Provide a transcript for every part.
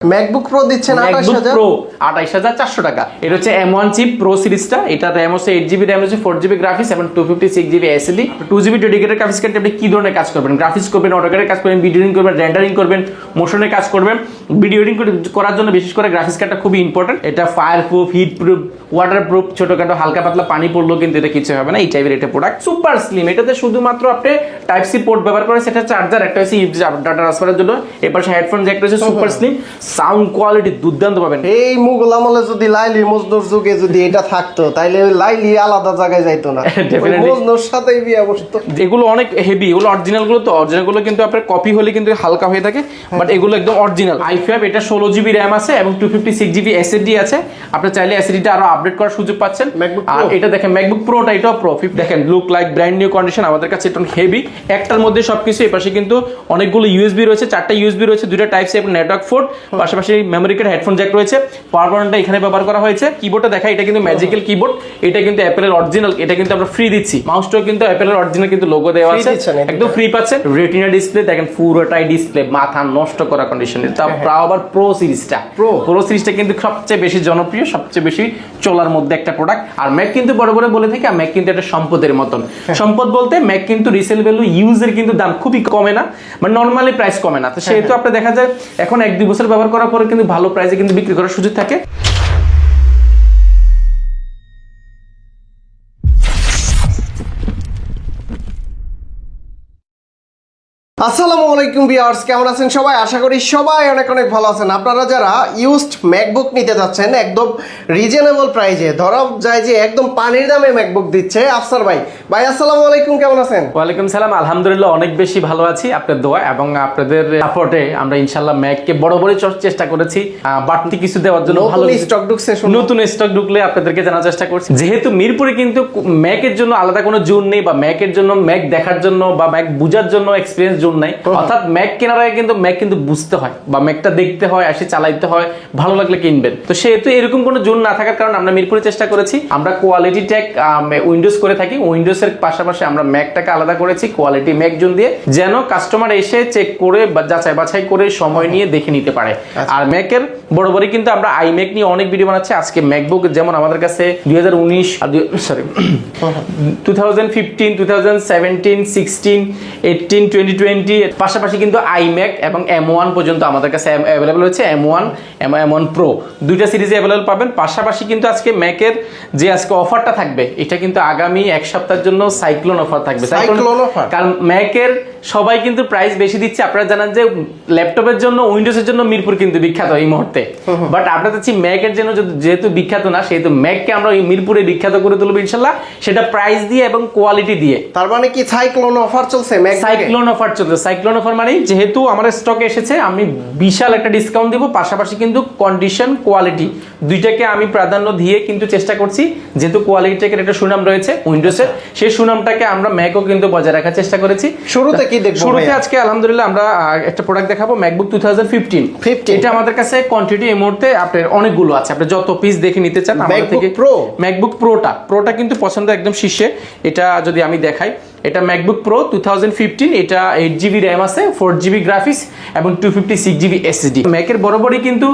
MacBook pro দিচ্ছেন 28000 pro 28400 টাকা। এটা হচ্ছে M1 চিপ প্রো সিরিজটা। এটা RAM হচ্ছে 8GB RAM হচ্ছে 4GB গ্রাফিক্স এবং 256GB SSD 2GB dedicated graphics card. আপনি কি ধরনের কাজ করবেন? গ্রাফিক্স করবেন, অটোক্যাডের কাজ করবেন, ভিডিও এডিটিং করবেন, রেন্ডারিং করবেন, মোশনের কাজ করবেন। ভিডিও এডিটিং করার জন্য বিশেষ করে গ্রাফিক্স কার্ডটা খুবই ইম্পর্টেন্ট। এটা fire proof, heat proof, water proof, ছোটখাটো হালকা পাতলা পানি পড়লেও কিন্তু এটা কিছু হবে না। এই টাইপের এটা প্রোডাক্ট সুপার স্লিম। এটাতে শুধুমাত্র আপনি টাইপ সি পোর্ট ব্যবহার করে, সেটা চার্জার, একটা হচ্ছে ডাটা ট্রান্সফারের জন্য, এর পাশে হেডফোন জ্যাক রয়েছে। সুপার স্লিম সাউন্ড কোয়ালিটি দুর্দান্ত পাবেন। এই মুঘল আমলে যদি লাইলি মজনুর যুগে যদি এটা থাকতো তাইলে লাইলি আলাদা জায়গায় যাইতো না, মজনুর সাথেই বিয়ে বসতো। এগুলো অনেক হেভি, এগুলো অরিজিনাল গুলো। তো অরিজিনাল গুলো কিন্তু আপনার কপি হলে কিন্তু হালকা হয়ে থাকে, বাট এগুলো একদম অরিজিনাল। i5 এটা 16GB RAM আছে এবং 256GB SSD আছে। আপনি চাইলে SSD-টা আরো আপডেট করার সুযোগ পাচ্ছেন। আর এটা দেখেন ম্যাকবুক প্রোটা, এটাও প্রো। দেখেন look like brand new condition. আমাদের কাছে এটা হেভি, একটার মধ্যে সবকিছু। এই পাশে কিন্তু অনেকগুলো USB রয়েছে, 4টা USB রয়েছে, 2টা টাইপ সি এবং নেটওয়ার্ক পোর্ট, পাশাপাশি মেমরি কার্ড, হেডফোন জ্যাক রয়েছে। পাওয়ার বাটনটা এখানে ব্যবহার করা হয়েছে। কিবোর্ডটা দেখা, এটা কিন্তু ম্যাজিক্যাল কিবোর্ড। এটা কিন্তু অ্যাপেলের অরিজিনাল, এটা কিন্তু আমরা ফ্রি দিচ্ছি। মাউসটাও কিন্তু অ্যাপেলের অরিজিনাল কিন্তু লোগো দেওয়া আছে, একদম ফ্রি পাচ্ছেন। রেটিনা ডিসপ্লে দেখেন, পুরোটাই ডিসপ্লে, মাথা নষ্ট করা কন্ডিশন। এটা প্রায় আবার প্রো সিরিজটা, প্রো সিরিজটা কিন্তু সবচেয়ে বেশি জনপ্রিয়, সবচেয়ে বেশি চলার মধ্যে একটা প্রোডাক্ট। আর ম্যাক কিন্তু বড় বড় বলে থাকে, ম্যাক কিন্তু একটা সম্পদের মতন। সম্পদ বলতে ম্যাক কিন্তু রিসেল ভ্যালু, ইউজের কিন্তু দাম খুবই কমে না, মানে নরমালি প্রাইস কমে না। তো সেহেতু আপনি দেখা যায় এখন 1-2 বছর ব্যবহার করার পরে কিন্তু ভালো প্রাইসে কিন্তু বিক্রি করার সুযোগ থাকে। আসসালামু আলাইকুম ভিউয়ার্স, কেমন আছেন সবাই? আশা করি সবাই অনেক অনেক ভালো আছেন। আপনারা যারা ইউজড ম্যাকবুক নিতে যাচ্ছেন একদম রিজনেবল প্রাইসে, ধরা যায় যে একদম পানির দামে ম্যাকবুক দিচ্ছে আফসার ভাই। ভাই আসসালামু আলাইকুম, কেমন আছেন? ওয়ালাইকুম সালাম, আলহামদুলিল্লাহ অনেক বেশি ভালো আছি। আপনার দোয়া এবং আপনাদের সাপোর্টে আমরা ইনশাআল্লাহ ম্যাককে বড় বড় চেষ্টা করেছি, বাড়তি কিছু দেওয়ার জন্য। ভালো স্টক ঢুকছে, নতুন স্টক ঢুকলে আপনাদেরকে জানার চেষ্টা করছি। যেহেতু মিরপুরে কিন্তু ম্যাকের জন্য আলাদা কোনো জোন নেই, বা ম্যাকের জন্য, ম্যাক দেখার জন্য বা ম্যাক বুঝার জন্য এক্সপিরিয়েন্স জোন নাই। অর্থাৎ ম্যাক কেনার আগে কিন্তু ম্যাক কিন্তু বুঝতে হয়, বা ম্যাকটা দেখতে হয়, আসে চালাইতে হয়, ভালো লাগলে কিনবেন। তো সেহেতু এরকম কোনো জোন না থাকার কারণে আমরা মিরপুরে চেষ্টা করেছি। আমরা কোয়ালিটি ট্যাগ উইন্ডোজ করে থাকি, উইন্ডোজের পাশাপাশি আমরা ম্যাকটাকে আলাদা করেছি কোয়ালিটি ম্যাক জোন দিয়ে, যেন কাস্টমার এসে চেক করে বা যাচাই বাছাই করে সময় নিয়ে দেখে নিতে পারে। আর ম্যাকের বড় কিন্তু আমরা আইম্যাক নিয়ে অনেক ভিডিও বানাচ্ছি। আজকে ম্যাকবুক যেমন আমাদের কাছে 2015, 2017, 16, 18, 2020 পাশাপাশি কিন্তু iMac এবং M1 পর্যন্ত আমাদের কাছে অ্যাভেলেবল হচ্ছে। M1 Pro দুইটা সিরিজে অ্যাভেলেবল পাবেন। পাশাপাশি কিন্তু আজকে ম্যাকের যে আজকে অফারটা থাকবে, এটা কিন্তু আগামী এক সপ্তাহের জন্য সাইক্লোন অফার থাকবে। কারণ ম্যাকের সবাই কিন্তু প্রাইস বেশি দিচ্ছে। আপনারা জানেন যে ল্যাপটপের জন্য, উইন্ডোজের জন্য মিরপুর কিন্তু বিখ্যাত এই মুহূর্তে, বাট আমরা চাচ্ছি ম্যাকের জন্য যেহেতু বিখ্যাত না, সেহেতু ম্যাককে আমরা ওই মিরপুরে বিখ্যাত করে তুলবো ইনশাল্লাহ, সেটা প্রাইস দিয়ে এবং কোয়ালিটি দিয়ে। তার মানে কি সাইক্লোন অফার চলছে? সাইক্লোন অফার চলছে। সাইক্লোন অফার মানে যেহেতু আমার স্টকে এসেছে, আমি বিশাল একটা ডিসকাউন্ট দেবো। পাশাপাশি কিন্তু কন্ডিশন, কোয়ালিটি দুইটাকে আমি প্রাধান্য দিয়ে কিন্তু চেষ্টা করছি। যেহেতু কোয়ালিটির একটা সুনাম রয়েছে উইন্ডোজের, সেই সুনামটাকে আমরা ম্যাকও কিন্তু বজায় রাখার চেষ্টা করেছি। শুরুতে কি দেখবো? শুরুতে আজকে আলহামদুলিল্লাহ আমরা একটা প্রোডাক্ট দেখাবো, ম্যাকবুক 2015। এটা আমাদের কাছে কোয়ান্টিটি এই মুহূর্তে আপনার অনেকগুলো আছে, আপনি যত পিস দেখে নিতে চান আমাদের থেকে। ম্যাকবুক প্রোটা কিন্তু পছন্দ একদম শীর্ষে। এটা যদি আমি দেখাই, এটা ম্যাকবুক প্রো 2015। এটা 8GB RAM আছে, 4GB গ্রাফিক্স এবং 256GB SSD। ম্যাকের বরাবরই কিন্তু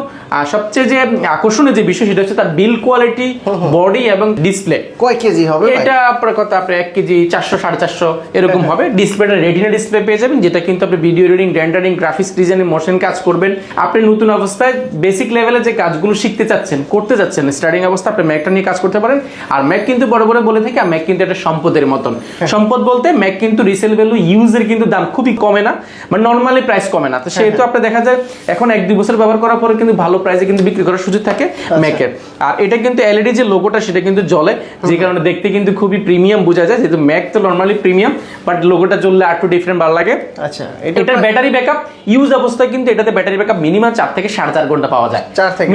সবচেয়ে যে আকর্ষণীয় যে বিষয়, সেটা হচ্ছে তার বিল্ড কোয়ালিটি, বডি এবং ডিসপ্লে। কয় কেজি হবে এটা? আপনার কথা আপনার 1 কেজি 400, 450 এরকম হবে। ডিসপ্লেটা রেটিনা ডিসপ্লে পেয়ে যাবেন, যেটা কিন্তু আপনি video editing, rendering, graphics designing, motion কাজ করবেন। আপনি নতুন অবস্থায় বেসিক লেভেলে যে কাজগুলো শিখতে চাচ্ছেন, করতে যাচ্ছেন, স্টার্টিং অবস্থা আপনি ম্যাকটা নিয়ে কাজ করতে পারেন। আর ম্যাক কিন্তু বড় বলে থাকে, ম্যাক কিন্তু একটা সম্পদের মতন। সম্পদ বলতে ম্যাক কিন্তু রিসেল ভ্যালু, ইউজের কিন্তু দাম খুবই কমে না, মানে নরমালি প্রাইস কমে না। তো সেহেতু আপনি দেখা যায় এখন 1-2 বছর ব্যবহার করার পরে কিন্তু ভালো প্রাইসে কিন্তু বিক্রি করার সুযোগ থাকে ম্যাকের। আর এটা কিন্তু এলইডি যে লোগোটা, সেটা কিন্তু জ্বলে, যে কারণে দেখতে কিন্তু খুবই প্রিমিয়াম বোঝা যায়। যেহেতু ম্যাক তো নরমালি প্রিমিয়াম, বাট লোগোটা জ্বললে আর একটু ডিফারেন্ট ভালো লাগে। আচ্ছা, এটার ব্যাটারি ব্যাকআপ ইউজ অবস্থায় কিন্তু এটাতে ব্যাটারি ব্যাকআপ মিনিমাম 4 থেকে 4.5 ঘন্টা পাওয়া যায়,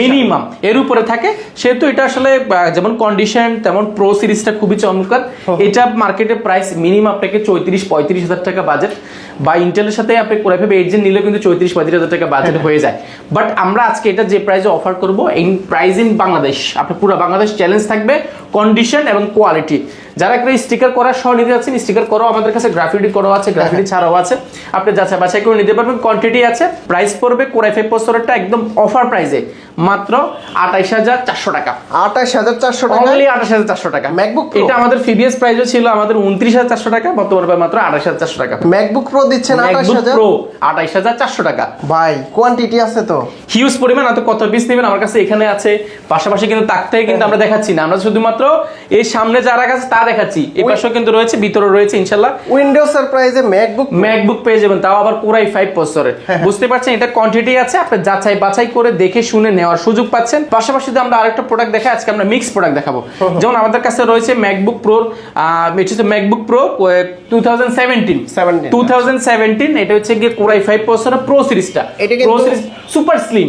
মিনিমাম এর উপরে থাকে। সেহেতু এটা আসলে যেমন কন্ডিশন তেমন প্রো সিরিজটা খুবই চমৎকার। এটা মার্কেটে প্রাইস মিনিমাম আপনাকে 34-35 হাজার টাকা বাজেট, বা ইন্টেলের সাথে আপনি কোর i5 8 জেন নিলেও কিন্তু 34-35 টাকা বাজেট হয়ে যায়। বাট আমরা আজকে এটা যে প্রাইসে অফার করব, এই প্রাইস ইন বাংলাদেশ, আপনি পুরো বাংলাদেশ চ্যালেঞ্জ থাকবে, কন্ডিশন এবং কোয়ালিটি। যারা একটা স্টিকার করা সহ নিতে যাচ্ছেন, স্টিকার করাও আমাদের কাছে, গ্রাফিটি করাও আছে, গ্রাফিটি ছাড়াও আছে, আপনি যাচাই বাছাই করে নিতে পারবেন। কোয়ান্টিটি আছে। প্রাইস পড়বে কোর i5 প্রসেসরটা একদম অফার প্রাইসে মাত্র 28,400 টাকা। 28,400 টাকা, অনলি 28,400 টাকা। ম্যাকবুক এটা আমাদের প্রিভিয়াস প্রাইসও ছিল আমাদের 29,400 টাকা, বর্তমানে মাত্র 28,400 টাকা। ম্যাকবুক প্রো দিচ্ছেন ম্যাকবুক 28,000, প্রো 28,400 টাকা। ভাই কোয়ান্টিটি আছে তো হিউজ পরিমাণ। এত কত পিস নেবেন আমার কাছে এখানে আছে, পাশাপাশি কিন্তু তাকটাই কিন্তু আমরা দেখাচ্ছি না, আমরা শুধুমাত্র এই সামনে যারা কাছে তা দেখাচ্ছি, এই পাশেও কিন্তু রয়েছে, ভিতরে রয়েছে ইনশাআল্লাহ। উইন্ডোজ এর প্রাইসে ম্যাকবুক পেয়ে যাবেন, তাও আবার কোর i5 প্রসেসরের। বুঝতে পারছেন, এটা কোয়ান্টিটি আছে, আপনি যাচাই বাছাই করে দেখে শুনে নেওয়ার সুযোগ পাচ্ছেন। পাশাপাশি যদি আমরা আরেকটা প্রোডাক্ট দেখাই, আজকে আমরা মিক্স প্রোডাক্ট দেখাবো। যেমন আমাদের কাছে রয়েছে ম্যাকবুক প্রোর, এটা হচ্ছে ম্যাকবুক প্রো 2017, এটা হচ্ছে গিয়ে কোর i5 প্রসেসর প্রো সিরিজটা। এটা কিন্তু pro series super slim,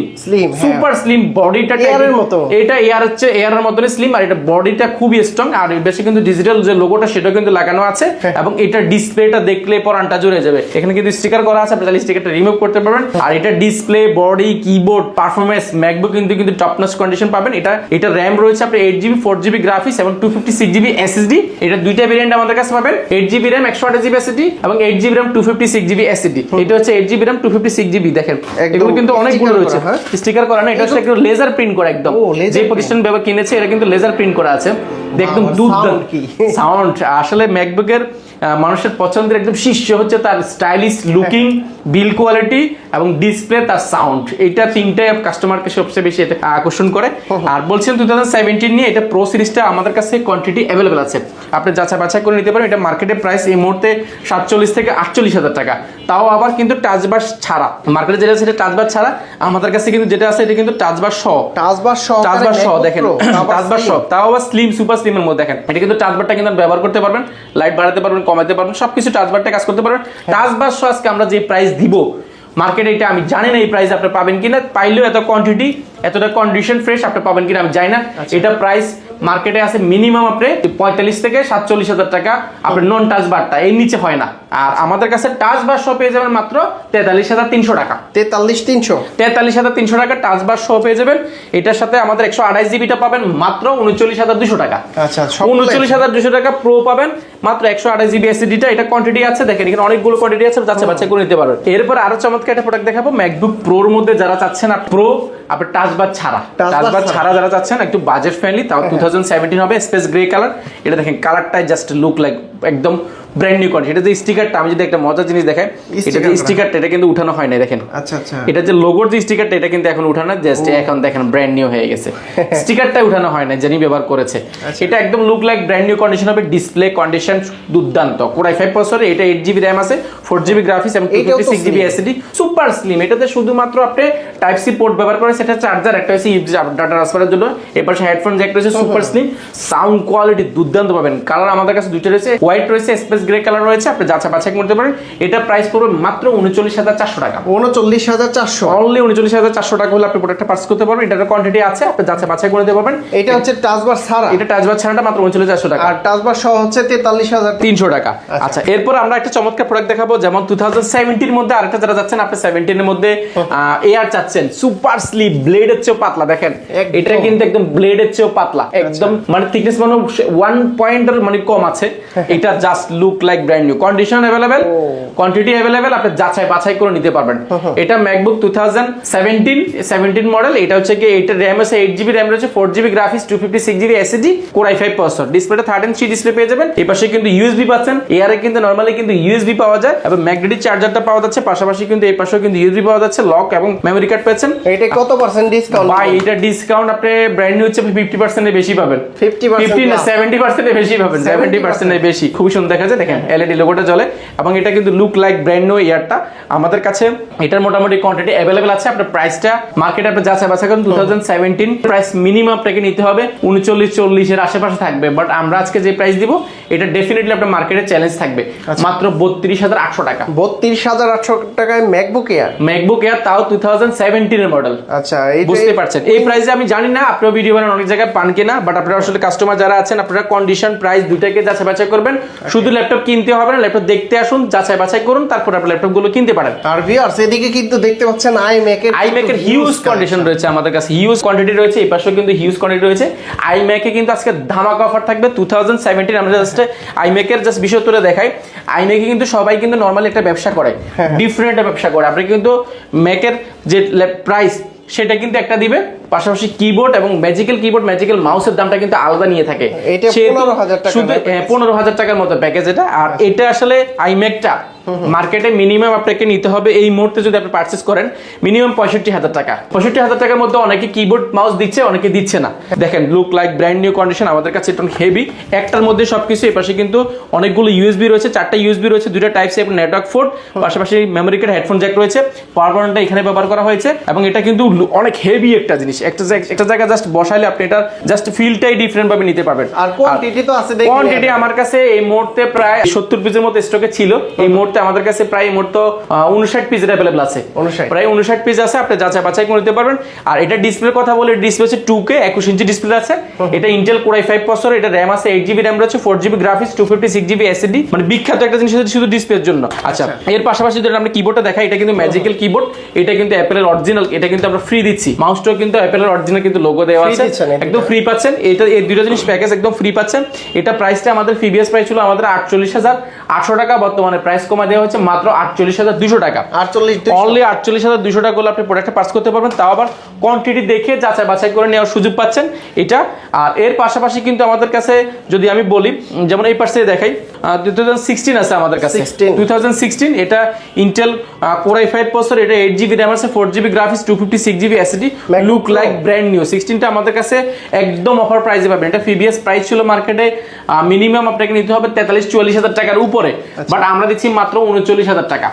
super slim বডিটা, এয়ারের মতো। এটা এয়ার হচ্ছে এয়ারের মতনই স্লিম, আর এটা বডিটা খুবই স্ট্রং, আর বেশি কিন্তু ডিজিটাল যে লোগোটা সেটা কিন্তু লাগানো আছে, এবং এটা ডিসপ্লেটা দেখলে পরানটা জুড়ে যাবে। এখানে কিন্তু স্টিকার করা আছে, আপনি তাহলে স্টিকারটা রিমুভ করতে পারবেন। আর এটা display, body, keyboard, performance MacBook কিন্তু টপ নচ কন্ডিশন পাবেন। এটা র‍্যাম রয়েছে আপনার 8GB 4GB গ্রাফিক্স এবং 256GB SSD। এটা দুইটা ভেরিয়েন্ট আমাদের কাছে পাবেন, 8GB RAM 128GB SSD এবং 8GB RAM 256GB SSD। এটা হচ্ছে 8GB RAM 256GB। দেখেন এগুলো কিন্তু অনেকগুলো রয়েছে, স্টিকার করা না, এটা হচ্ছে একটু লেজার প্রিন্ট করা একদম। যে প্রতিষ্ঠান ব্যবহার কিনেছে এটা কিন্তু লেজার প্রিন্ট করা আছে, দেখুন দুর্দান্ত সাউন্ড। আসলে ম্যাকবুকের মানুষের পছন্দের একদম শীর্ষ হচ্ছে তার স্টাইলিশ লুকিং, বিল্ড কোয়ালিটি এবং ডিসপ্লে, তার সাউন্ড। এটা তিনটাই কাস্টমারকে সবচেয়ে বেশি এটা আকর্ষণ করে। আর বলছেন 2017 নিয়ে, এটা প্রো সিরিজটা আমাদের কাছে কোয়ান্টিটি অ্যাভেলেবল আছে, আপনি যাচাই বাছাই করে নিতে পারেন। এটা মার্কেটের প্রাইস এই মুহূর্তে 47 থেকে 48,000 টাকা, তাও আবার কিন্তু টাচবার ছাড়া। মার্কেটে যেটা আছে টাচবার ছাড়া, আমাদের কাছে কিন্তু যেটা আছে এটা কিন্তু টাচবার সহ। টাচবার সহ দেখেন, টাচবার সহ, তাও আবার স্লিম, সুপার স্লিমের মধ্যে। দেখেন এটা কিন্তু টাচবারটা কিন্তু ব্যবহার করতে পারবেন, লাইট বাড়াতে পারবেন, কমাতে পারবেন, সবকিছু টাচবারটা কাজ করতে পারবেন। টাচবার সহ আজকে আমরা যে প্রাইস দিব মার্কেটে, এটা আমি জানি না এই প্রাইস আপনি পাবেন কিনা, পাইলেও এত কোয়ান্টিটি, এতটা কন্ডিশন ফ্রেশ আপনি পাবেন কিনা আমি জানি না। এটা প্রাইস মার্কেটে আছে মিনিমাম আপনি 45 থেকে 47,000 টাকা, আপনার নন টাচ বারটা এর নিচে হয় না। আর আমাদের কাছে টাচ বার সহ পেয়ে যাবেন মাত্র 43,300 টাকা। 43,300 টাকা টাচ বার সহ পেয়ে যাবেন। এটার সাথে আমাদের 128GBটা পাবেন মাত্র 39,200 টাকা। আচ্ছা, 39,200 টাকা প্রো পাবেন মাত্র 128GB SSDটা। এটা কোয়ান্টিটি আছে, দেখেন এখানে অনেকগুলো কোয়ান্টিটি আছে, যাচ্ছে বাচ্চা করে নিতে পারবেন। এরপর আরো চমৎকার একটা প্রোডাক্ট দেখাবো, ম্যাকবুক প্রোর মধ্যে যারা চাচ্ছেন প্রো আপনার টাচবার ছাড়া যারা চাচ্ছেন একটু বাজেট ফ্রেন্ডলি, তাও 2017 হবে, স্পেস গ্রে কালার। এটা দেখেন কালারটাই জাস্ট লুক লাইক একদম ব্র্যান্ড নিউ কোয়ালিটি। এটা যে স্টিকারটা, আমি যদি একটা মজার জিনিস দেখাই, এটা যে স্টিকারটা এটা কিন্তু উঠানো হয় না, দেখেন। আচ্ছা আচ্ছা, এটা যে লোগোর যে স্টিকারটা এটা কিন্তু এখন উঠানো, জাস্ট এখন দেখেন ব্র্যান্ড নিউ হয়ে গেছে। স্টিকারটা উঠানো হয় না, যিনি ব্যবহার করেছে। এটা একদম look like brand new condition হবে, ডিসপ্লে কন্ডিশন দুর্দান্ত। কোর i5 প্রসেসর, এটা 8GB RAM আছে, 4GB গ্রাফিক্স এবং 256GB SSD, সুপার স্লিম। এটাতে শুধুমাত্র আপনি টাইপ সি পোর্ট ব্যবহার করেন, সেটা চার্জার, একটা হচ্ছে ডাটা ট্রান্সফারের জন্য, এর পাশে হেডফোন জ্যাক রয়েছে, সুপার স্লিম। সাউন্ড কোয়ালিটি দুর্দান্ত পাবেন। কালার আমাদের কাছে দুইটা রয়েছে, হোয়াইট রয়েছে, স্পেস গ্রে কালার রয়েছে, আপনি যাচাই বাছাই করতে পারেন। এটা প্রাইস পড়বে মাত্র 39,400 টাকা। 39,400, অনলি 39,400 টাকা হলে আপনি প্রোডাক্টটা পারচেজ করতে পারবেন। এটার কোয়ান্টিটি আছে, আপনি যাচাই বাছাই করে দিতে পারবেন। এটা হচ্ছে টাচবার ছাড়া, এটা টাচবার ছাড়াটা মাত্র 39,400 টাকা, আর টাচবার সহ হচ্ছে 43,300 টাকা। আচ্ছা, এরপর আমরা একটা চমৎকার প্রোডাক্ট দেখাবো, যেমন 2017 এর মধ্যে আরেকটা যারা যাচ্ছেন, আপনি 17 এর মধ্যে এয়ার চাচ্ছেন, সুপার স্লিপ, ব্লেডের চেয়েও পাতলা। দেখেন এটা কিন্তু একদম ব্লেডের চেয়েও পাতলা, একদম মানে থিকনেস মানে 1 পয়েন্টের মানে কম আছে। এটা just look like brand new, condition available, quantity available, আপনি যাচাই বাছাই করে নিতে পারবেন। এটা ম্যাকবুক 2017 মডেল। এটা হচ্ছে কি, এটা RAM আছে 8GB RAM রয়েছে, 4GB graphics, 256GB SSD, core i5 processor. ডিসপ্লেটা 13:3 ডিসপ্লে পেয়ে যাবেন। এই পাশে কিন্তু USB পাচ্ছেন, এয়ারে কিন্তু নরমালি কিন্তু USB পাওয়া যায় এবং ম্যাগনেটিক চার্জারটা পাওয়া যাচ্ছে, পাশাপাশি কিন্তু এই পাশেও কিন্তু USB পাওয়া যাচ্ছে, লক এবং মেমরি কার্ড পাচ্ছেন। এটা কত পার্সেন্ট ডিসকাউন্ট? ভাই এটা ডিসকাউন্ট আপনি ব্র্যান্ড নিউ হচ্ছে 50% এর বেশি পাবেন, 50 না 70% এর বেশি পাবেন, 70% এর বেশি। খুবই সুন্দর দেখা যায়, দেখেন LED লোগোটা জ্বলে এবং এটা কিন্তু লুক লাইক ব্র্যান্ড নিউ ইয়ারটা। আমাদের কাছে এটার মোটামুটি কোয়ান্টিটি অ্যাভেলেবল আছে। আপনার প্রাইসটা মার্কেটে আপনি যাচাই বাছাই করুন, 2017 প্রাইস মিনিমাম আপনাকে নিতে হবে 39-40 এর আশেপাশে থাকবে। বাট আমরা আজকে যে প্রাইস দিব এটা ডেফিনেটলি আপনার মার্কেটে চ্যালেঞ্জ থাকবে, মাত্র 32,800 টাকা। 32,800 টাকায় ম্যাকবুক এয়ার, তাও 2017 এর মডেল। আচ্ছা, বুঝতে পারছেন এই প্রাইসে আমি জানি না আপনারা ভিডিও বানান অনেক জায়গায় পান কিনা, বাট আপনারা আসলে কাস্টমার যারা আছেন আপনারা কন্ডিশন প্রাইস দুটাকে যাচাই বাছাই করবেন। শুধু ল্যাপটপ ল্যাপটপ কিনতে হবে না, ল্যাপটপ দেখতে আসুন, যাচাই বাছাই করুন, তারপর আপনার ল্যাপটপগুলো কিনতে পারেন। আর ভিউয়ার্স এদিকে কিন্তু দেখতে পাচ্ছেন আইম্যাকের হিউজ কন্ডিশন রয়েছে আমাদের কাছে, হিউজ কোয়ান্টিটি রয়েছে, এই পাশেও কিন্তু হিউজ কোয়ান্টিটি রয়েছে। আইম্যাকে কিন্তু আজকে ধামাকা অফার থাকবে 2017। আমরা জাস্ট আইম্যাকের জাস্ট বিষয় তুলে দেখাই। আইম্যাকে কিন্তু সবাই কিন্তু নর্মালি একটা ব্যবসা করে, ডিফারেন্ট একটা ব্যবসা করে। আপনি কিন্তু ম্যাকের যে প্রাইস সেটা কিন্তু একটা দিবে, পাশাপাশি কিবোর্ড এবং ম্যাজিক্যাল কিবোর্ড ম্যাজিক্যাল মাউসের দামটা কিন্তু আলাদা নিয়ে থাকে। এটা 15,000 টাকা, শুধু 15,000 টাকার মতো প্যাকেজ এটা। আর এটা আসলে আইম্যাকটা মার্কেটে মিনিমাম আপনাকে নিতে হবে এই মুহূর্তে যদি আপনি পারচেজ করেন মিনিমাম 65,000 টাকা। 65,000 টাকার মধ্যে অনেকে কিবোর্ড মাউস দিচ্ছে, অনেকে দিচ্ছে না। দেখেন look like brand new condition, আমাদের কাছে এটা হেভি। একটার মধ্যে সবকিছু, এই পাশে কিন্তু অনেকগুলো ইউএসবি রয়েছে, 4টা ইউএসবি রয়েছে, 2টা টাইপ সি এবং নেটওয়ার্ক পোর্ট, পাশাপাশি মেমোরি কার্ড, হেডফোন জ্যাক রয়েছে, পাওয়ার বাটনটা এখানে ব্যবহার করা হয়েছে। এবং এটা কিন্তু অনেক হেভি একটা জিনিস, একটা জায়গায় জাস্ট বসাইলে আপনি এটা জাস্ট ফিলটাই ডিফারেন্ট ভাবে নিতে পারবেন। আর কোয়ান্টিটি তো আছে, দেখুন কোয়ান্টিটি আমার কাছে এই মুহূর্তে প্রায় 70 পিসের মতো স্টকে ছিল। এই মুহূর্তে আমাদের কাছে প্রায় 59 পিস अवेलेबल আছে, প্রায় 59 পিস আছে, আপনি যাচাই বাছাই করে নিতে পারবেন। আর এটা ডিসপ্লের কথা বলে, ডিসপ্লে হচ্ছে 2K 21 ইঞ্চি ডিসপ্লে আছে। এটা ইন্টেল কোর i5 প্রসেসর, এটা র‍্যাম আছে 8GB র‍্যাম রয়েছে, 4GB গ্রাফিক্স, 256GB SSD, মানে বিখ্যাত একটা জিনিস শুধু ডিসপ্লের জন্য। আচ্ছা, এর পাশাপাশি যদি আমরা কিবোর্ডটা দেখাই, এটা কিন্তু ম্যাজিক্যাল কিবোর্ড, এটা কিন্তু অ্যাপলের অরিজিনাল, এটা কিন্তু আমরা ফ্রি দিচ্ছি। মাউসটাও কিন্তু অ্যাপলের অরিজিনাল কিন্তু লোগো দেওয়া আছে, একদম ফ্রি পাচ্ছেন। এটা এই দুটো জিনিস প্যাকেজ একদম ফ্রি পাচ্ছেন। এটা প্রাইসটা আমাদের প্রিভিয়াস প্রাইস ছিল আমাদের 48,800 টাকা, বর্তমানে প্রাইস কমা দেওয়া হচ্ছে মাত্র 48,200 টাকা। অনলি 48,200 টাকা করলে আপনি প্রোডাক্টটা পাস করতে পারবেন, তাও আবার কোয়ান্টিটি দেখে যাচাই বাছাই করে নেওয়ার সুযোগ পাচ্ছেন এটা। আর এর পাশাপাশি কিন্তু আমাদের কাছে যদি আমি বলি, যেমন এই পাশে দেখাই 2016 আছে আমাদের কাছে, 2016 এটা ইন্টেল কোর i5 প্রসেসর, এটা 8GB র‍্যাম আছে, 4GB graphics, 256GB SSD, look like brand new. 16টা আমাদের কাছে একদম অফার প্রাইসে পাবেন। এটা প্রিভিয়াস প্রাইস ছিল মার্কেটে মিনিমাম আপনাকে নিতে হবে 43-44,000 টাকার উপরে, বাট আমরা দিচ্ছি মাত্র 39,000 টাকা।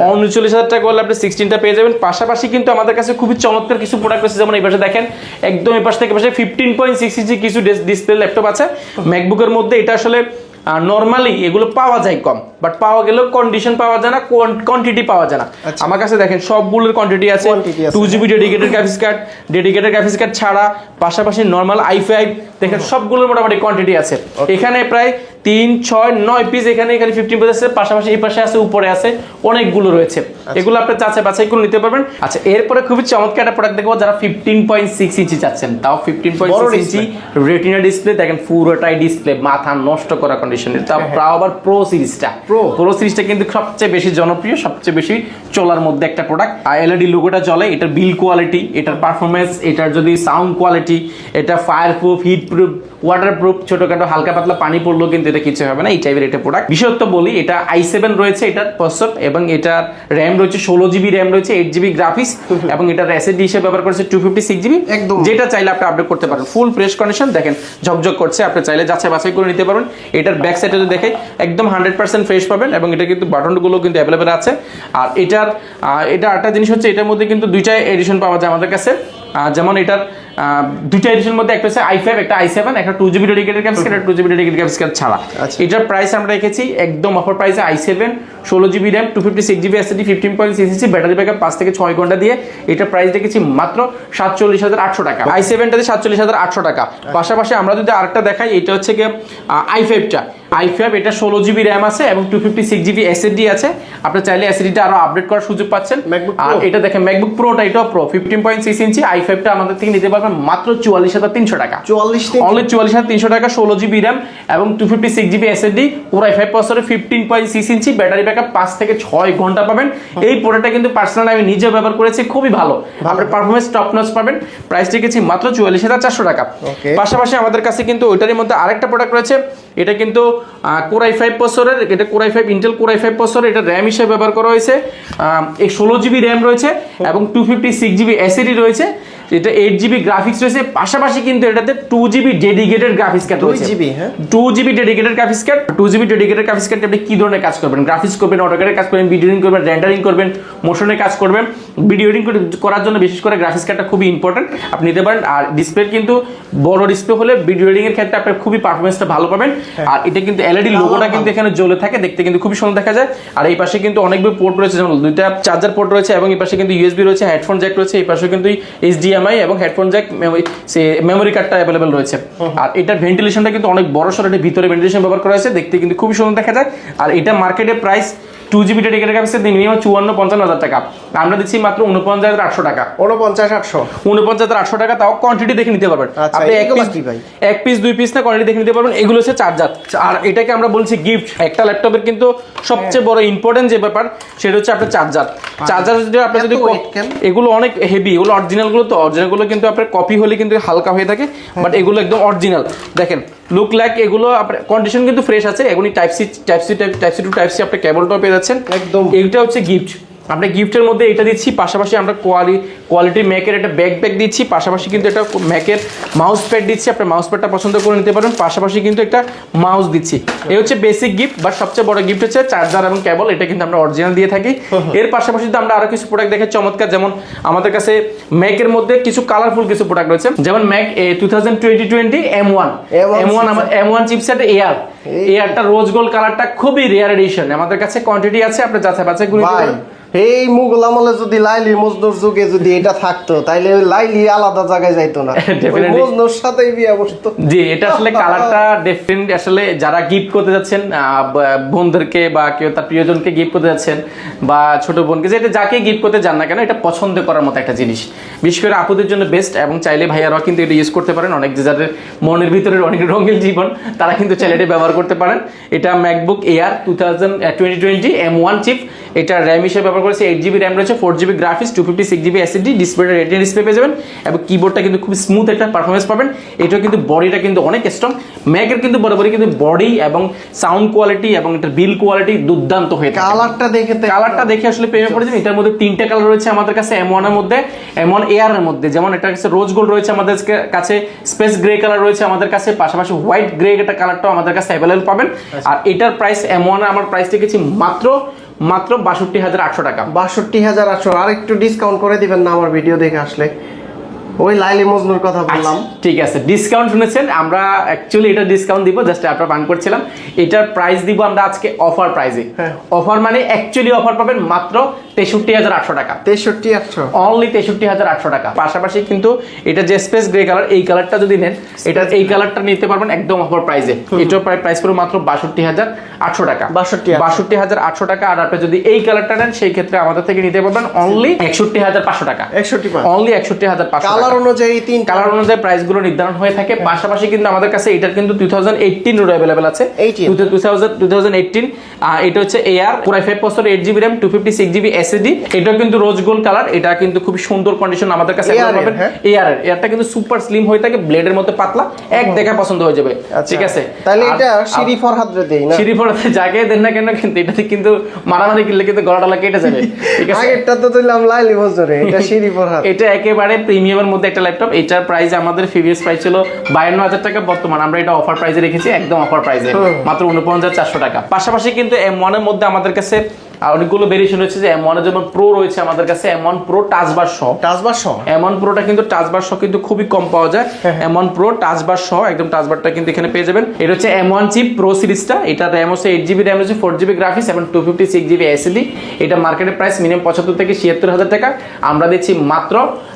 39,000 টাকা করলে আপনি 16টা পেয়ে যাবেন। পাশাপাশি কিন্তু আমাদের কাছে খুবই চমৎকার কিছু প্রোডাক্ট আছে, যেমন এই পাশে দেখেন, একদম এই পাশ থেকে পাশে 15.6 ইঞ্চি কিছু ডিসপ্লে ল্যাপটপ আছে ম্যাকবুকের মধ্যে। এটা আসলে নরমালি এগুলো পাওয়া যায় কম, বাট পাওয়া গেলেও কন্ডিশন পাওয়া যায় না, কোয়ান্টিটি পাওয়া যায় না। আমার কাছে দেখেন সবগুলোর কোয়ান্টিটি আছে, 2GB ডেডিকেটেড গ্রাফিক্স কার্ড ছাড়া, পাশাপাশি নরমাল i5 দেখেন সবগুলোর মোটামুটি কোয়ান্টিটি আছে। এখানে প্রায় 3, 6, 9 পিস, এখানে 15 পিস আছে, পাশাপাশি এই পাশে আছে, উপরে আছে, অনেকগুলো রয়েছে। এগুলো আপনি যাচাই বাছাই করে নিতে পারবেন। আচ্ছা, এরপরে খুবই চমৎকার একটা প্রোডাক্ট দেখবো, যারা 15.6 ইঞ্চি চাচ্ছেন, তাও 15.6 ইঞ্চি রেটিনা ডিসপ্লে, দেখেন পুরোটাই ডিসপ্লে, মাথা নষ্ট করা কন্ডিশনের। তাও আবার প্রো সিরিজটা কিন্তু সবচেয়ে বেশি জনপ্রিয়, সবচেয়ে বেশি চলার মধ্যে একটা প্রোডাক্ট। আর এলইডি লোগোটা চলে, এটার বিল কোয়ালিটি, এটার পারফরমেন্স, এটার যদি সাউন্ড কোয়ালিটি, এটা fire proof, heat proof, water proof, ছোটখাটো হালকা পাতলা পানি পড়লেও কিন্তু এটা কিছু হবে না, এই টাইপের একটা প্রোডাক্ট। বিশেষত বলি, এটা i7 রয়েছে এটার প্রসেসর, এবং এটার র্যাম রয়েছে 16GB র্যাম রয়েছে, 8GB গ্রাফিক্স, এবং এটার SSD হিসেবে ব্যবহার করেছে 256GB। যেটা চাইলে আপনি আপডেট করতে পারেন। ফুল ফ্রেশ কন্ডিশন, দেখেন ঝকঝক করছে, আপনি চাইলে যাচাই বাছাই করে নিতে পারবেন। এটার ব্যাক সাইডে যদি দেখে একদম 100% ফ্রেশ পাবেন, এবং এটা কিন্তু বাটনগুলো কিন্তু অ্যাভেলেবেল আছে। আর এটা একটা জিনিস হচ্ছে, এটার মধ্যে কিন্তু দুইটা এডিশন পাওয়া যায় আমাদের কাছে। যেমন এটার দুইটা এডিশনের মধ্যে একটা হচ্ছে i5, একটা i7, একটা 2GB dedicated graphics card, 2GB dedicated graphics card ছাড়া। এটার প্রাইস আমরা রেখেছি একদম অফার প্রাইসে, i7 16GB RAM, 256GB SSD, 15.6 ইঞ্চি ব্যাটারি ব্যাকআপ, 5 থেকে 6 ঘন্টা দিয়ে। এটা প্রাইস রেখেছি মাত্র 47,800 টাকা। i7টাতে 47,800 টাকা। পাশাপাশি আমরা যদি আরেকটা দেখাই, এটা হচ্ছে কি i5টা, এটা 16GB র্যাম আছে এবং 256GB SSD আছে। আপনি চাইলে SSDটা আরো আপডেট করার সুযোগ পাচ্ছেন। আর এটা দেখেন ম্যাকবুক প্রোটা, এটাও প্রো, 15.6 ইঞ্চি i5টা আমাদের থেকে নিতে পারবেন মাত্র 44,300 টাকা। অনলি 44,300 টাকা, 16GB র্যাম এবং 256GB SSD, কোর i5 প্রসেসরে, 15.6 ইঞ্চি ব্যাটারি ব্যাকআপ, 5 থেকে 6 ঘন্টা পাবেন। এই প্রোডাক্টটা কিন্তু পার্সোনাল আমি নিজে ব্যবহার করেছি, খুবই ভালো, আপনার পারফরম্যান্স টপ নচ পাবেন। প্রাইস রেখেছি মাত্র 44,400 টাকা। পাশাপাশি আমাদের কাছে কিন্তু ওইটারই মধ্যে আরেকটা প্রোডাক্ট রয়েছে, এটা কিন্তু কোর i5 প্রসেসরের, এটা core i5 Intel core i5 processor, এটা র‍্যাম হিসেবে ব্যবহার করা হয়েছে, এই 16GB র্যাম রয়েছে এবং 256GB SSD রয়েছে, এটা 8GB গ্রাফিক্স রয়েছে। পাশাপাশি কিন্তু এটাতে 2GB ডেডিকেটেড গ্রাফিক্স কার্ড রয়েছে, 2GB dedicated graphics card. 2GB dedicated graphics card আপনি কি ধরনের কাজ করবেন? গ্রাফিক্স করবেন, অটোক্যাডে কাজ করবেন, ভিডিও এডিটিং করবেন, রেন্ডারিং করবেন, মোশনে কাজ করবেন। ভিডিও এডিটিং করার জন্য বিশেষ করে গ্রাফিক্স কার্ডটা খুবই ইম্পর্টেন্ট, আপনি নিতে পারেন। আর ডিসপ্লে কিন্তু বড় ডিসপ্লে হলে ভিডিও এডিটিং এর ক্ষেত্রে আপনার খুবই পারফরম্যান্সটা ভালো পাবেন। আর এটা কিন্তু এলইডি লোগোটা কিন্তু এখানে জ্বলে থাকে, দেখতে কিন্তু খুবই সুন্দর দেখা যায়। আর এই পাশে কিন্তু অনেকগুলো পোর্ট রয়েছে, যেমন দুইটা চার্জার পোর্ট রয়েছে, এবং এই পাশে কিন্তু USB রয়েছে, হেডফোন জ্যাক রয়েছে, এই পাশে কিন্তু HDMI HDMI এবং হেডফোন জ্যাক মেমোরি কার্ডটা অ্যাভেলেবেল রয়েছে। আর এটার ভেন্টিলেশনটা কিন্তু অনেক বড় সড়ো, ভিতরে ভেন্টিলেশন ব্যবহার করা হয়েছে, দেখতে কিন্তু খুবই সুন্দর দেখা যায়। আর এটা মার্কেটে price 2GB dedicated capacity minimum 54-55 হাজার টাকা, আমরা দিচ্ছি মাত্র 49,800 টাকা। 49,800 টাকা, তাও কোয়ান্টিটি দেখে নিতে পারবেন। আপনি এক পিস 2 পিস না কোয়ান্টিটি দেখে নিতে পারবেন। এগুলো হচ্ছে চার্জার, আর এটাকে আমরা বলছি গিফট। একটা ল্যাপটপের কিন্তু সবচেয়ে বড় ইম্পর্টেন্ট যে ব্যাপার সেটা হচ্ছে আপনার চার্জার। চার্জার যদি আপনি যদি এগুলো অনেক হেভি, এগুলো অরিজিনালগুলো তো অরিজিনালগুলো কিন্তু আপনার কপি হলে কিন্তু হালকা হয়ে থাকে, বাট এগুলো একদম অরিজিনাল। দেখেন লুক লাইক, এগুলো আপনার কন্ডিশন কিন্তু ফ্রেশ আছে। এগুলি type C to type C আপনি কেবলটাও পেয়ে যাচ্ছেন একদম। এইটা হচ্ছে গিফট। আমরা গিফটের মধ্যে এটা দিচ্ছি, পাশাপাশি আমরা কোয়ালিটি ম্যাকের একটা ব্যাগ দিচ্ছি, পাশাপাশি কিন্তু একটা ম্যাকের মাউস প্যাড দিচ্ছি। আপনার মাউস প্যাডটা পছন্দ করে নিতে পারেন, পাশাপাশি কিন্তু একটা মাউস দিচ্ছি। এই হচ্ছে বেসিক গিফট, বাট সবচেয়ে বড় গিফট হচ্ছে চার্জার এবং কেবল। এটা কিন্তু আমরা অরিজিনাল দিয়ে থাকি। এর পাশাপাশি তো আমরা আরো কিছু প্রোডাক্ট দেখে চমৎকার, যেমন আমাদের কাছে ম্যাকের মধ্যে কিছু কালারফুল কিছু প্রোডাক্ট রয়েছে, যেমন ম্যাক 2020 M1 আমার M1 চিপসেট এয়ারটা রোজ গোল্ড কালারটা খুবই রেয়ার এডিশন। আমাদের কাছে কোয়ান্টিটি আছে, আপনি যাচাই বাছাই করে নিতে পারেন। এই মুঘল আমলে যদি লাইলি মজনুর যুগে যদি এটা থাকতো, তাইলে লাইলি আলাদা জায়গায় যাইতো না, মজনুর সাথেই বিয়ে বসতো। জি, এটা আসলে কালারটা ডিফারেন্ট। আসলে যারা গিফট করতে যাচ্ছেন বোনদেরকে বা কেউ তার প্রিয়জনকে গিফট করতে যাচ্ছেন, বা ছোট বোনকে, যেটা যাকে গিফট করতে যান না কেন, এটা পছন্দ করার মতো একটা জিনিস। বিশেষ করে আপুদের জন্য বেস্ট, এবং চাইলে ভাইয়ারাও কিন্তু এটা ইউজ করতে পারেন। অনেক যাদের মনের ভিতরে অনেক রঙিন জীবন, তারা কিন্তু চাইলে এটা ব্যবহার করতে পারেন। এটা ম্যাকবুক এয়ার 2020 M1 চিপ। এটা র্যাম হিসেবে ব্যবহার করেছে 8GB র্যাম রয়েছে, 4GB গ্রাফিক্স, 256GB SSD, ডিসপ্লেটা রেটিনা ডিসপ্লে পেয়ে যাবেন, এবং কিবোর্ডটা কিন্তু খুব স্মুথ একটা পারফরমেন্স পাবেন। এটাও কিন্তু বডিটা কিন্তু অনেক স্ট্রং। ম্যাকের কিন্তু বরাবরই কিন্তু বডি এবং সাউন্ড কোয়ালিটি এবং এটার বিল কোয়ালিটি দুর্দান্ত হয়ে থাকে। কালারটা দেখে আসলে প্রেমে পড়েছেন। এটার মধ্যে 3টা কালার রয়েছে আমাদের কাছে M1 এর মধ্যে, M1 এয়ার এর মধ্যে, যেমন এটার কাছে রোজ গোল্ড রয়েছে আমাদের কাছে, স্পেস গ্রে কালার রয়েছে আমাদের কাছে, পাশাপাশি হোয়াইট গ্রে একটা কালারটাও আমাদের কাছে অ্যাভেলেবল পাবেন। আর এটার প্রাইস M1 আমার প্রাইস রেখেছি মাত্র 62,800 টাকা। 62,800। আর একটু ডিসকাউন্ট করে দিবেন না আমার ভিডিও দেখে আসলে? ওই লাইলি মজনুর কথা বললাম। ঠিক আছে, ডিসকাউন্ট শুনেছেন, আমরা অ্যাকচুয়ালি এটা ডিসকাউন্ট দিব, জাস্ট আপনারা পান করছিলাম। এটার প্রাইস দিব আমরা আজকে অফার প্রাইসে। অফার মানে অ্যাকচুয়ালি অফার পাবেন মাত্র 63,800 টাকা। 63,800 অনলি 63,800 টাকা। পাশাপাশি কিন্তু এটা যে স্পেস গ্রে কালার, এই কালারটা যদি নেন, এটা এই কালারটা নিতে পারবেন একদম অফার প্রাইসে। এটার প্রাইস পড়বে মাত্র 62,800 টাকা। 62,800 টাকা। আর আপনি যদি এই কালারটা নেন, সেই ক্ষেত্রে আমাদের থেকে নিতে পারবেন অনলি 61,500 টাকা। অনলি 61,500 কালার অনুযায়ী কালার অনুযায়ী প্রাইস গুলো নির্ধারণ হয়ে থাকে। পাশাপাশি কিন্তু আমাদের কাছে এটার কিন্তু 2018 অ্যাভেলেবল আছে। 2018 এটা হচ্ছে এয়ার পুরাই 5 processor, 8GB RAM, 256GB SSD। এটা কিন্তু রোজ গোল্ড কালার। এটা কিন্তু খুব সুন্দর কন্ডিশন আমাদের কাছে পাবেন। এয়ারটা কিন্তু সুপার স্লিম হয়ে থাকে, ব্লেডের মতো পাতলা, এক দেখা পছন্দ হয়ে যাবে। ঠিক আছে, তাহলে এটা শিরি ফরহাদরে দেই না, শিরি ফরহাদে যাকে দেন না কেন, কিন্তু এটাতে কিন্তু মারামারি করলে কিন্তু গলাটা কেটে যাবে। ঠিক আছে, আগেরটা তো দিলাম লাইলি মজনুরে, এটা শিরি ফরহাদ। এটা একেবারে প্রিমিয়ামের মধ্যে একটা ল্যাপটপ। এটার প্রাইস আমাদের প্রিভিয়াস প্রাইস ছিল 52,000 টাকা, বর্তমান আমরা এটা অফার প্রাইসে রেখেছি, একদম অফার প্রাইসে মাত্র 49,400 টাকা। পাশাপাশি কিন্তু M1 এর মধ্যে আমাদের কাছে অনেকগুলো ভেরিয়েশন রয়েছে, যে M1 এর যেমন প্রো রয়েছে আমাদের কাছে, M1 প্রো টাচবার সহ। M1 প্রোটা কিন্তু টাচবার সহ কিন্তু খুবই কম পাওয়া যায়। M1 প্রো টাচবার সহ, একদম টাচবারটা কিন্তু এখানে পেয়ে যাবেন। এটা হচ্ছে M1 চিপ প্রো সিরিজটা। এটা র্যাম হচ্ছে 8GB র্যাম হচ্ছে, 4GB গ্রাফিক্স এবং 256GB SSD। এটা মার্কেটের প্রাইস মিনিমাম 75 থেকে 76,000 টাকা, আমরা দিচ্ছি মাত্র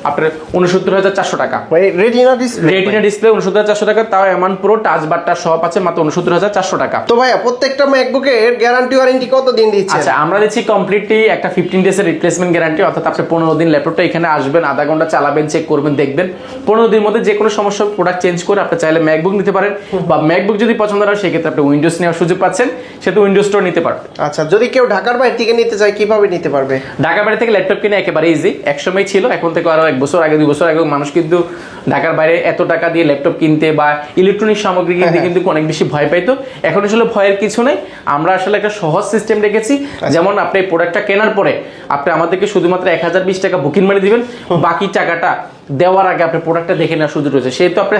আপনার 69,400 টাকা। রেটিনা ডিসপ্লে 69,400 টাকা, তাও M1 প্রো টাচবারটা সহ আছে মাত্র 69,400 টাকা। তো ভাইয়া প্রত্যেকটা ম্যাকবুকের গ্যারান্টি ওয়ারেন্টি কত দিন দিচ্ছে? আচ্ছা, আমরা দিচ্ছি কমপ্লিটলি একটা 15 ডেজ এর রিপ্লেসমেন্ট গ্যারান্টি, অর্থাৎ আপনি 15 দিন ল্যাপটপটা এখানে আসবেন, আধা ঘন্টা চালাবেন, চেক করবেন, দেখবেন। 15 দিনের মধ্যে যে কোনো সমস্যা প্রোডাক্ট চেঞ্জ করে আপনি চাইলে ম্যাকবুক নিতে পারেন, বা ম্যাকবুক যদি পছন্দ হয় সেক্ষেত্রে আপনি উইন্ডোজ নেওয়ার সুযোগ পাচ্ছেন, সেটা উইন্ডোজ স্টোর নিতে পারবেন। আচ্ছা, যদি কেউ ঢাকার বাইরে থেকে নিতে চায় কিভাবে নিতে পারবে? ঢাকার বাইরে থেকে ল্যাপটপ কিনে একেবারে ইজি। একসময় ছিল, এখন থেকে আরো 1 বছর আগে 2 বছর আগে মানুষ কিন্তু ঢাকার বাইরে এত টাকা দিয়ে ল্যাপটপ কিনতে বা ইলেকট্রনিক সামগ্রী কিনতে কিন্তু অনেক বেশি ভয় পাইতো। এখন আসলে ভয়ের কিছু নেই, আমরা আসলে একটা সহজ সিস্টেম রেখেছি। যেমন আপনি প্রোডাক্টটা কেনার পরে আপনি আমাদেরকে শুধুমাত্র 1020 টাকা বুকিং মানি দিবেন, বাকি টাকাটা দেওয়ার আগে আপনি প্রোডাক্টটা দেখে নেওয়ার সুযোগ রয়েছে। সেহেতু আপনি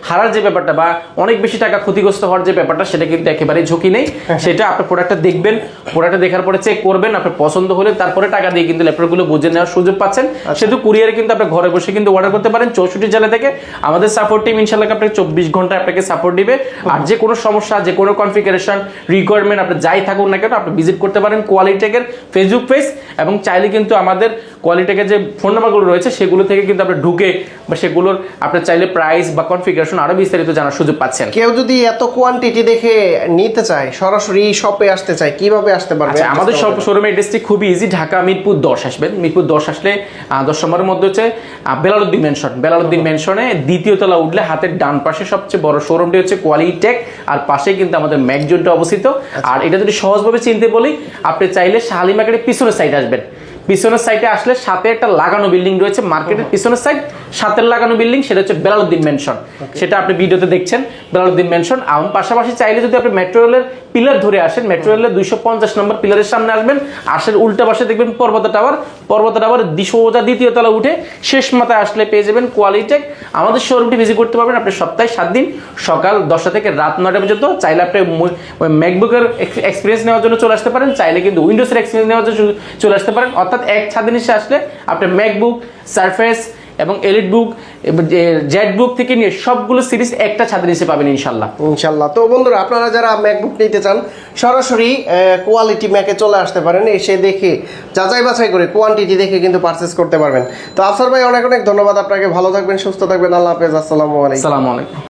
হারার যে ব্যাপারটা বা অনেক বেশি টাকা ক্ষতিগ্রস্ত হওয়ার যে ব্যাপারটা, সেটা কিন্তু একেবারেই ঝুঁকি নেই। সেটা আপনি প্রোডাক্টটা দেখবেন, প্রোডাক্টটা দেখার পরে চেক করবেন, আপনার পছন্দ হলে তারপরে টাকা দিয়ে কিন্তু ল্যাপটপগুলো বুঝে নেওয়ার সুযোগ পাচ্ছেন। সেহেতু কুরিয়ারে কিন্তু আপনি ঘরে বসে কিন্তু অর্ডার করতে পারেন 64 জেলা থেকে। আমাদের সাপোর্ট টিম ইনশাআল্লাহ আপনাকে 24 ঘন্টা আপনাকে সাপোর্ট দিবে। আর যে কোনো সমস্যা, যে কোনো কনফিগারেশন রিকোয়ারমেন্ট আপনি যাই থাকুন না কেন, আপনি ভিজিট করতে পারেন কোয়ালিটেকের ফেসবুক পেজ, এবং চাইলে কিন্তু আমাদের কোয়ালিটেকের যে ফোন নাম্বারগুলো রয়েছে সেগুলো থেকে কিন্তু আপনি ঢুকে বা সেগুলোর আপনার চাইলে প্রাইস বা কনফিগারেশন আরো বিস্তারিত জানার সুযোগ পাচ্ছেন। কেউ যদি এত কোয়ান্টিটি দেখে নিতে চায়, সরাসরি শপে আসতে চায়, কিভাবে আসতে পারবে? আচ্ছা, আমাদের সব শোরুমের অ্যাড্রেসটি খুবই ইজি। ঢাকা মিরপুর 10 আসবেন। মিরপুর 10 আসলে 10 নম্বরের মধ্যে হচ্ছে বেলালউদ্দিন মেনশন। বেলালউদ্দিন মেনশনে দ্বিতীয় তলা উঠলে হাতের ডান পাশে সবচেয়ে বড় শোরুমটি হচ্ছে কোয়ালিটি টেক, আর পাশেই কিন্তু আমাদের ম্যাকজোনটা অবস্থিত। আর এটা যদি সহজভাবে চিনতে বলি, আপনি চাইলে শাহালি মার্কেটের পিছনের সাইডে আসবেন। পিছনের সাইডে আসলে সাথে একটা লাগানো বিল্ডিং রয়েছে, মার্কেটের পিছনের সাইড সাথের লাগানো বিল্ডিং, সেটা হচ্ছে বেলালউদ্দিন মেনশন। সেটা আপনি ভিডিওতে দেখছেন, বেলালউদ্দিন মেনশন। আর পাশাপাশি চাইলে যদি আপনি মেট্রো রেলের পিলার ধরে আসেন, মেট্রো রেলের 250 নম্বর পিলারের সামনে আসবেন, আসের উল্টা পাশে দেখবেন পর্বত টাওয়ার। পর্বত টাওয়ার সোজা দ্বিতীয় তলা উঠে শেষ মাথায় আসলে পেয়ে যাবেন কোয়ালিটেক। আমাদের শোরুমটি ভিজিট করতে পারবেন আপনি সপ্তাহে 7 দিন, সকাল 10টা থেকে রাত 9টা পর্যন্ত। চাইলে আপনি ম্যাকবুকের এক্সপিরিয়েন্স নেওয়ার জন্য চলে আসতে পারেন, চাইলে কিন্তু উইন্ডোজের এক্সপিরিয়েন্স নেওয়ার জন্য চলে আসতে পারেন। অর্থাৎ এক ছাদ নিচে আসলে আপনি ম্যাকবুক, সারফেস এবং এলিট বুক, জেড বুক থেকে নিয়ে সবগুলো সিরিজ একটা ছাদের নিচে পাবেন ইনশাল্লাহ। ইনশাল্লাহ। তো বন্ধুরা, আপনারা যারা ম্যাকবুক নিতে চান, সরাসরি কোয়ালিটি ম্যাকে চলে আসতে পারেন, এসে দেখে যাচাই বাছাই করে কোয়ান্টিটি দেখে কিন্তু পারচেস করতে পারবেন। তো আফসার ভাই, অনেক অনেক ধন্যবাদ আপনাকে। ভালো থাকবেন, সুস্থ থাকবেন। আল্লাহ হাফেজ। আসসালামু আলাইকুম। আসসালামু আলাইকুম।